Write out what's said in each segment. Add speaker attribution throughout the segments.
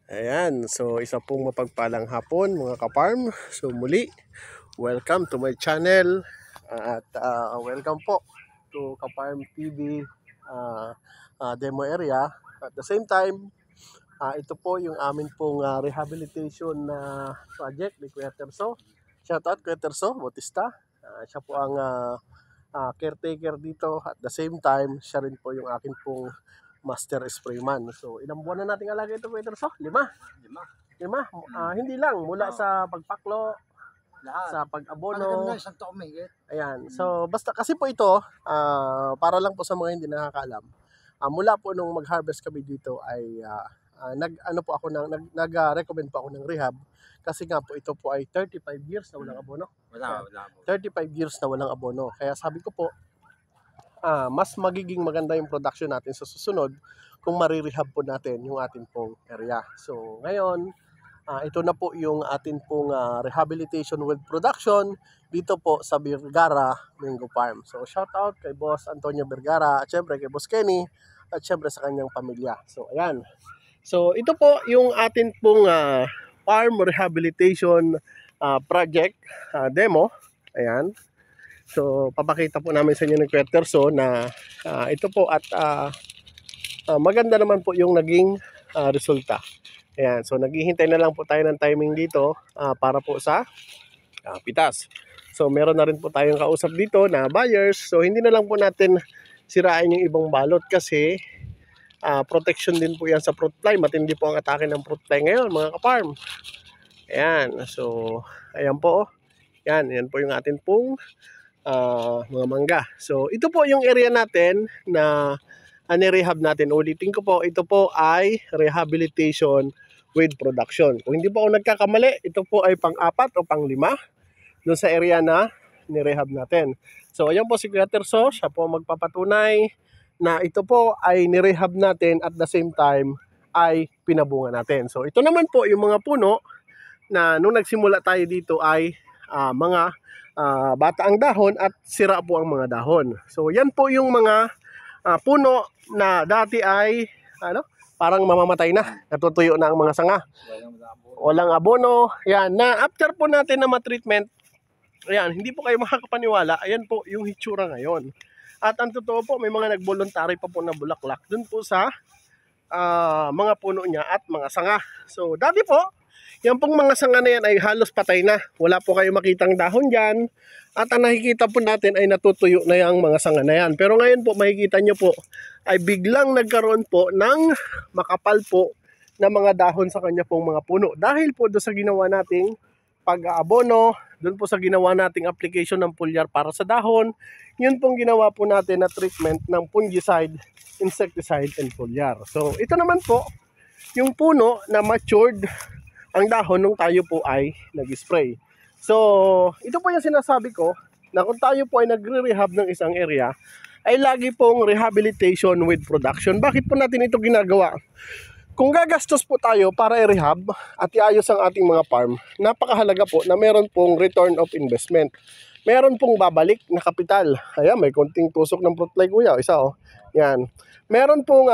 Speaker 1: Ayan, so isa pong mapagpalang hapon mga ka-farm. So muli, welcome to my channel at welcome po to Ka-Farm TV demo area. At the same time, ito po yung amin pong rehabilitation na project ni Kuya Terso. Shoutout Kuya Terso Bautista. Siya po ang caretaker dito. At the same time, siya rin po yung akin pong master sprayman. So ilang buwan na nating alaga ito Kuya Terso? 5? Lima? Hindi lang. Mula sa pagpaklo,
Speaker 2: Lahat.
Speaker 1: sa pag-abono.
Speaker 2: Na isang taon may higit.
Speaker 1: Ayan. So, basta kasi po ito, para lang po sa mga hindi nakakaalam. Mula po nung mag-harvest kami dito ay nag-recommend po ako ng rehab kasi nga po ito po ay 35 years na walang abono.
Speaker 2: Wala.
Speaker 1: 35 years na walang abono. Kaya sabi ko po, mas magiging maganda yung production natin sa susunod kung marirehab po natin yung ating pong area. So, ngayon, ito na po yung atin pong rehabilitation with production dito po sa Vergara Mango Farm. So shout out kay Boss Antonio Vergara at syempre kay Boss Kenny at syempre sa kanyang pamilya. So ayan. So ito po yung atin pong farm rehabilitation project demo. Ayan. So papakita po namin sa inyo ng Kuya Terso na ito po at maganda naman po yung naging resulta. Ayan, so naghihintay na lang po tayo ng timing dito para po sa pitas. So meron na rin po tayong kausap dito na buyers. So hindi na lang po natin sirain yung ibang balot kasi protection din po yan sa fruit fly. Matindi po ang atake ng fruit fly ngayon mga ka-farm. Ayan, so ayan po. Yan po yung atin pong mga mangga. So ito po yung area natin na nirehab natin. Ulitin ko po, ito po ay rehabilitation with production. Kung hindi po ako nagkakamali, ito po ay pang-4 o pang-5 doon sa area na nirehab natin. So ayan po si Kuya Terso, siya po magpapatunay na ito po ay nirehab natin at the same time ay pinabunga natin. So ito naman po yung mga puno na nung nagsimula tayo dito ay mga bata ang dahon at sira po ang mga dahon. So yan po yung mga puno na dati ay parang mamamatay na, natutuyo na ang mga sanga. Walang abono. Yan, na after po natin na ma-treatment, ayan, hindi po kayo makakapaniwala, ayan po yung hitsura ngayon. At ang totoo po, may mga nag-voluntary pa po na bulaklak dun po sa mga puno niya at mga sanga. So, dati po, yan pong mga sanga na yan ay halos patay na. Wala po kayo makitang dahon dyan. At ang nakikita po natin ay natutuyo na yung mga sanga na yan. Pero ngayon po, makikita nyo po, ay biglang nagkaroon po ng makapal po na mga dahon sa kanya pong mga puno. Dahil po doon sa ginawa nating pag-aabono, doon po sa ginawa nating application ng foliar para sa dahon, yun pong ginawa po natin na treatment ng fungicide, insecticide, and foliar. So, ito naman po, yung puno na matured ang dahon nung tayo po ay nag-spray. So, ito po yung sinasabi ko na kung tayo po ay nagre-rehab ng isang area, ay lagi pong rehabilitation with production. Bakit po natin ito ginagawa? Kung gagastos po tayo para i-rehab at iayos ang ating mga farm, napakahalaga po na meron pong return of investment. Meron pong babalik na kapital. Ayan, may konting tusok ng fruit fly kuya. Isa Yan. Meron pong,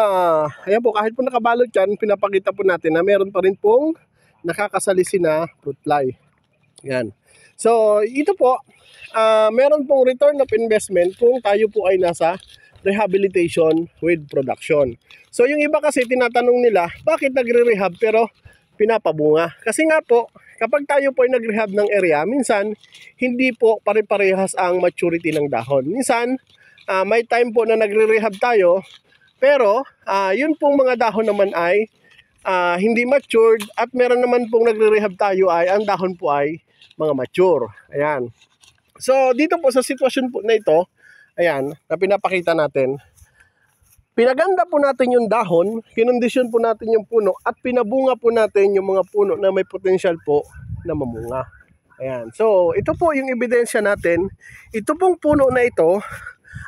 Speaker 1: ayan po, kahit po nakabalot yan, pinapakita po natin na meron pa rin pong nakakasalisi na fruit fly. Yan. So, ito po, meron pong return of investment kung tayo po ay nasa rehabilitation with production. So, yung iba kasi tinatanong nila, bakit nagre-rehab pero pinapabunga? Kasi nga po, kapag tayo po ay nag-rehab ng area, minsan, hindi po pare-parehas ang maturity ng dahon. Minsan, may time po na nagre-rehab tayo, pero yun pong mga dahon naman ay hindi matured at meron naman pong nagre-rehab tayo ay ang dahon po ay mga mature. Ayan. So, dito po sa sitwasyon po na ito, ayan, na pinapakita natin, pinaganda po natin yung dahon, kinondisyon po natin yung puno, at pinabunga po natin yung mga puno na may potential po na mamunga. Ayan. So, ito po yung ebidensya natin. Ito pong puno na ito,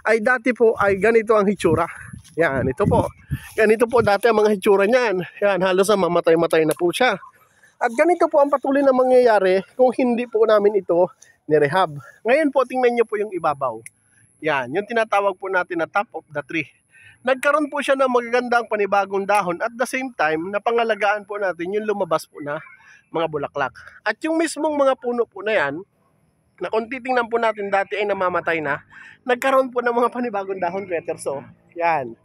Speaker 1: ay dati po ay ganito ang hitsura. Yan, ito po. Ganito po dati ang mga hitsura niyan. Yan, halos na mamatay-matay na po siya. At ganito po ang patuloy na mangyayari kung hindi po namin ito nirehab. Ngayon po, tingnan nyo po yung ibabaw. Yan, yung tinatawag po natin na top of the tree. nagkaroon po siya ng magagandang panibagong dahon at the same time, napangalagaan po natin yung lumabas po na mga bulaklak. At yung mismong mga puno po na yan, na kung titingnan po natin dati ay namamatay na, nagkaroon po ng mga panibagong dahon, Peterso. Yan.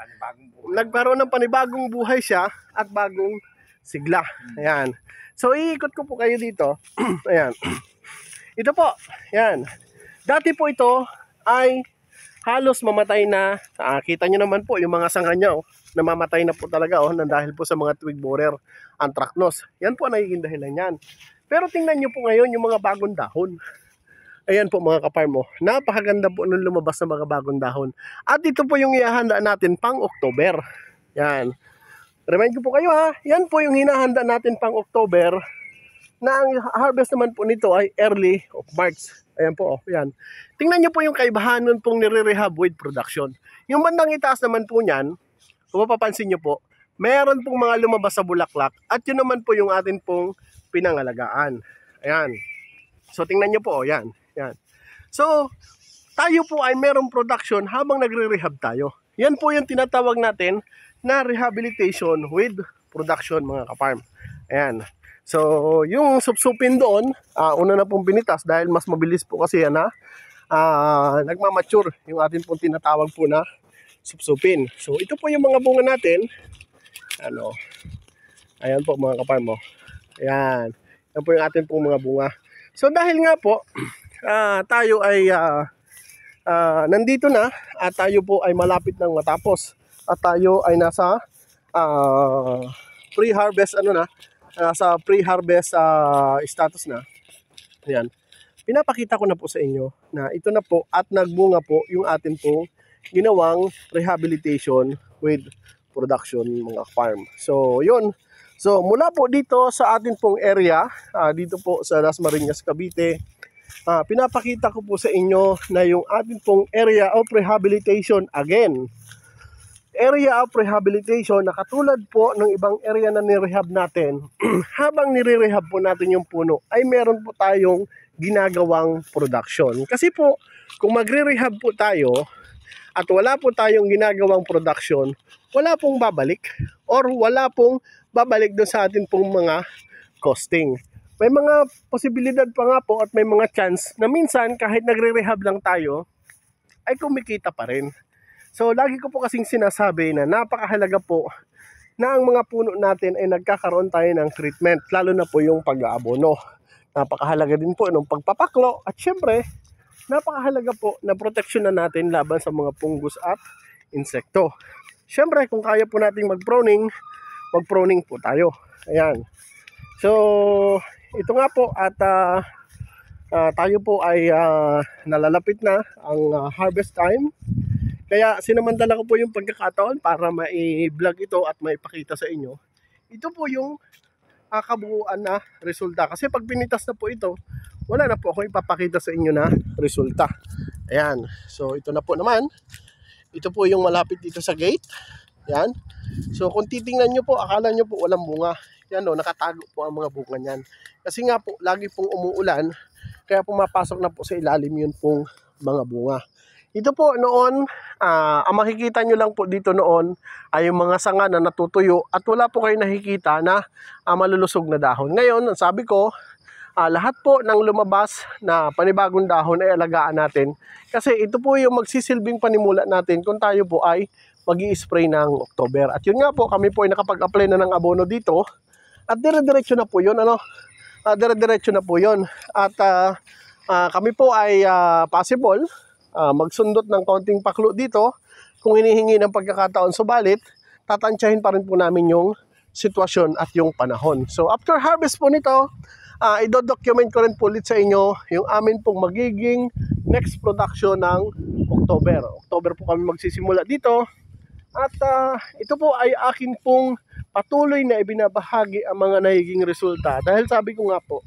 Speaker 1: Nagkaroon ng panibagong buhay siya at bagong sigla. Ayan. So, iikot ko po kayo dito. Ayan. Ito po. Ayan. Dati po ito ay halos mamatay na. Kita nyo naman po yung mga sanga niya. Namamatay na po talaga dahil po sa mga twig borer, anthracnose. Yan po ang nagiging dahilan yan. Pero tingnan nyo po ngayon yung mga bagong dahon. Ayan po mga ka-farm mo. Napakaganda po nung lumabas na mga bagong dahon. At ito po yung ihahanda natin pang October. Yan. Remind ko po kayo yan po yung hinahanda natin pang October. Na ang harvest naman po nito ay early of March. Ayan po. Yan. Tingnan nyo po yung kaibahan nun pong nire-rehab with production. Yung bandang itaas naman po niyan, kung mapapansin nyo po, meron pong mga lumabas sa bulaklak. At yun naman po yung atin pong pinangalagaan. Ayan. So tingnan nyo po. Yan. Yan. So, tayo po ay merong production habang nagre-rehab tayo. Yan po yung tinatawag natin na rehabilitation with production mga ka-farm. Ayan. So, yung supsupin doon, una na pong binitas dahil mas mabilis po kasi yan nagmamature yung atin pong tinatawag po na supsupin. So, ito po yung mga bunga natin. Ayan po mga ka-farm mo. Ayan. Yan po yung atin pong mga bunga. So, dahil nga po, tayo ay nandito na at tayo po ay malapit nang matapos at tayo ay nasa pre-harvest nasa pre-harvest status na. Ayan. Pinapakita ko na po sa inyo na ito na po at nagbunga po yung atin pong ginawang rehabilitation with production mga farm. So yun. So mula po dito sa atin pong area, dito po sa Dasmariñas, Cavite, pinapakita ko po sa inyo na yung ating pong area of rehabilitation again. Area of rehabilitation na katulad po ng ibang area na nirehab natin, habang nire-rehab po natin yung puno, ay meron po tayong ginagawang production. Kasi po, kung magre-rehab po tayo at wala po tayong ginagawang production, wala pong babalik or wala pong babalik doon sa atin pong mga costing. May mga posibilidad pa nga po at may mga chance na minsan kahit nagre-rehab lang tayo ay kumikita pa rin. So lagi ko po kasing sinasabi na napakahalaga po na ang mga puno natin ay nagkakaroon tayo ng treatment, lalo na po yung pag-aabono. Napakahalaga din po ng pagpapaklo at syempre napakahalaga po na proteksyon na natin laban sa mga fungus at insekto. Syempre kung kaya po nating mag-pruning, mag-pruning po tayo. Ayan. So ito nga po at tayo po ay nalalapit na ang harvest time. Kaya sinamantala ko po yung pagkakataon para mai-vlog ito at maipakita sa inyo. Ito po yung kabuuan na resulta. Kasi pag pinitas na po ito, wala na po ako ipapakita sa inyo na resulta. Ayan. So ito na po naman. Ito po yung malapit dito sa gate. Ayan. So kung titingnan nyo po, akala nyo po walang bunga. Yan nakatago po ang mga bunga niyan. Kasi nga po, lagi pong umuulan, kaya pumapasok na po sa ilalim yun pong mga bunga. Ito po noon, ang makikita nyo lang po dito noon ay yung mga sanga na natutuyo at wala po kayo nakikita na malulusog na dahon. Ngayon, sabi ko, lahat po ng lumabas na panibagong dahon ay alagaan natin. Kasi ito po yung magsisilbing panimula natin kung tayo po ay mag-i-spray ng October. At yun nga po, kami po ay nakapag-apply na ng abono dito. At dire-diretso na po yun, dire-diretso na po yun. At kami po ay possible magsundot ng konting paklo dito kung hinihingi ng pagkakataon. Subalit, tatansyahin pa rin po namin yung sitwasyon at yung panahon. So after harvest po nito, i-document ko rin po ulit sa inyo yung amin pong magiging next production ng October. October po kami magsisimula dito. At ito po ay akin pong patuloy na ibinabahagi ang mga nagiging resulta. Dahil sabi ko nga po,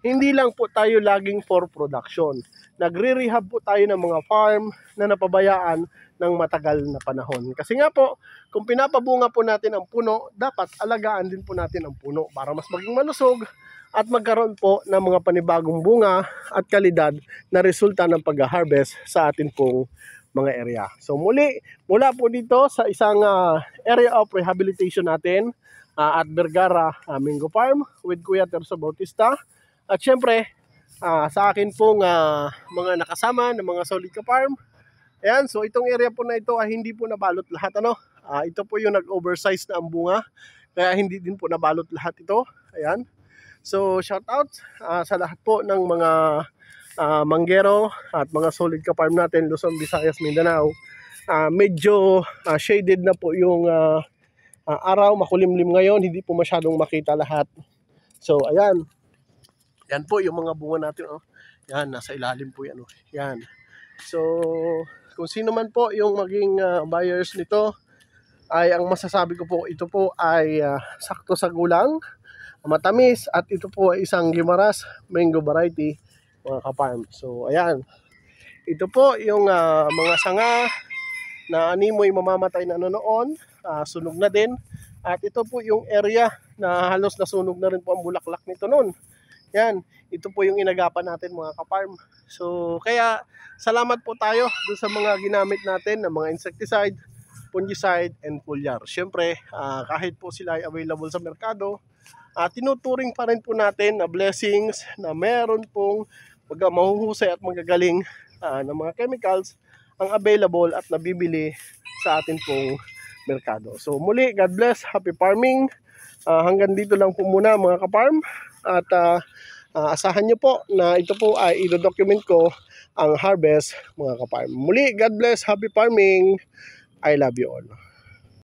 Speaker 1: hindi lang po tayo laging for production. Nagre-rehab po tayo ng mga farm na napabayaan ng matagal na panahon. Kasi nga po, kung pinapabunga po natin ang puno, dapat alagaan din po natin ang puno para mas maging malusog at magkaroon po ng mga panibagong bunga at kalidad na resulta ng pag-harvest sa atin pong mga area. So muli, mula po dito sa isang area of rehabilitation natin at Vergara Mingo Farm with Kuya Terzo Bautista. At syempre, sa akin pong mga nakasama ng mga Solid Ka Farm. Ayan, so itong area po na ito ay hindi po nabalot lahat. Ito po yung nag-oversize na ang bunga. Kaya hindi din po nabalot lahat ito. Ayan. So shout out sa lahat po ng mga manggero at mga Solid Ka Farm natin, Luzon, Visayas, Mindanao. Medyo shaded na po yung araw, makulimlim ngayon, hindi po masyadong makita lahat. So ayan. Yan po yung mga bunga natin. Yan, nasa ilalim po yan. Yan. So kung sino man po yung maging buyers nito, ay ang masasabi ko po, ito po ay sakto sa gulang, matamis, at ito po ay isang Guimaras mango variety, mga ka-farm. So ayan, ito po yung mga sanga na animoy mamamatay na noon, sunog na din. At ito po yung area na halos nasunog na rin po ang bulaklak nito noon. Yan, ito po yung inagapan natin, mga ka-farm. So kaya salamat po tayo doon sa mga ginamit natin ng mga insecticide, fungicide, and foliar. Siyempre, kahit po sila ay available sa merkado, tinuturing pa rin po natin na blessings na meron pong mahuhusay at magagaling ng mga chemicals ang available at nabibili sa atin pong merkado. So muli, God bless, happy farming. Hanggang dito lang po muna, mga ka-farm. At asahan nyo po na ito po ay i-document ko ang harvest, mga ka-farm. Muli, God bless, happy farming. I love you all.